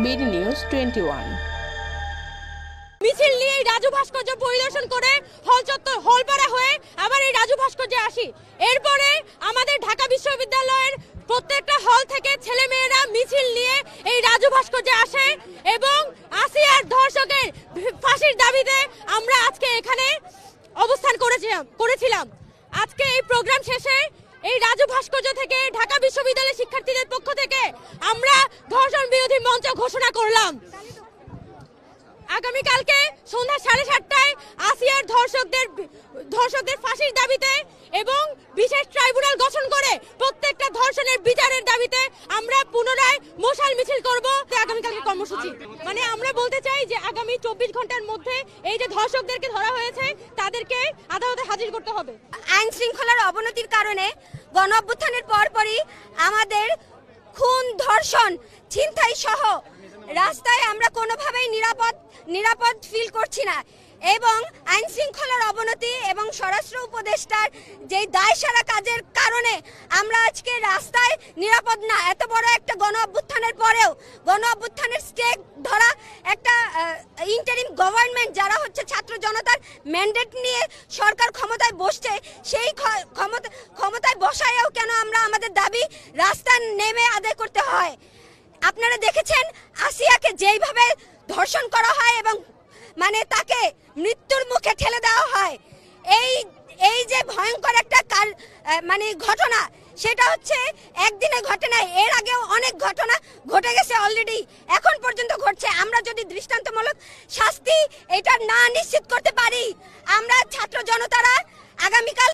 BD news 21। মিছিল নিয়ে রাজু ভাস্কর্য পরিদর্শন করে হল চত্বর হলপাড়া হয়ে আবার এই রাজু ভাস্কর্যে আসি। এরপরে আমাদের ঢাকা বিশ্ববিদ্যালয়ের প্রত্যেকটা হল থেকে ছেলেমেয়েরা মিছিল নিয়ে এই রাজু ভাস্কর্যে আসে এবং আসিয়ার ধর্ষকের ফাঁসির দাবিতে আমরা আজকে এখানে অবস্থান করেছিলাম। আজকে এই প্রোগ্রাম শেষে এই রাজু ভাস্কর্য থেকে ঢাকা বিশ্ববিদ্যালয়ের শিক্ষার্থীদের পক্ষ থেকে আমরা ধর্ষণ বিরোধী মঞ্চ ঘোষণা করলাম। আগামীকালকে সন্ধ্যা 7:30টায় আসিয়ার ধর্ষকদের ফাঁসির দাবিতে এবং বিশেষ ট্রাইব্যুনাল গঠন করে প্রত্যেকটা ধর্ষণের বিচারের দাবিতে আমরা পুনরায় মশাল মিছিল করব। আগামীকালকে কর্মসূচি মানে আমরা বলতে চাই যে আগামী 24 ঘন্টার মধ্যে এই যে ধর্ষকদেরকে ধরা হয়েছে তাদেরকে আদালতে হাজির করতে হবে। আইন শৃঙ্খলার অবনতির কারণে গণ অভ্যুত্থানের পরপরই আমাদের খুন, ধর্ষণ, ছিনতাই সহ রাস্তায় আমরা কোনোভাবেই নিরাপদ ফিল করছি না এবং আইন শৃঙ্খলার অবনতি এবং স্বরাষ্ট্র উপদেষ্টার যে দায়সারা কাজের কারণে আমরা আজকে রাস্তায় নিরাপদ না। এত বড় একটা গণ অভ্যুত্থানের পরেও গণ অভ্যুত্থানের স্টেক ধরা একটা ইন্টারিম গভর্নমেন্ট যারা হচ্ছে ছাত্র জনতার ম্যান্ডেট নিয়ে সরকার ক্ষমতায় বসছে, সেই ক্ষমতায় বসায়ও কেন আমরা আমাদের দাবি রাস্তায় নেমে আদায় করতে হয়। আপনারা দেখেছেন আসিয়াকে যেইভাবে ধর্ষণ করা হয় এবং মানে তাকে মৃত্যুর মুখে ঠেলে দেওয়া হয়, এই যে ভয়ঙ্কর একটা মানে ঘটনা, সেটা হচ্ছে একদিনে ঘটে নাই, এর আগেও অনেক ঘটনা ঘটে গেছে অলরেডি, এখন পর্যন্ত ঘটছে। আমরা যদি দৃষ্টান্তমূলক শাস্তি এটা না নিশ্চিত করতে পারি, আমরা ছাত্র জনতারা আগামীকাল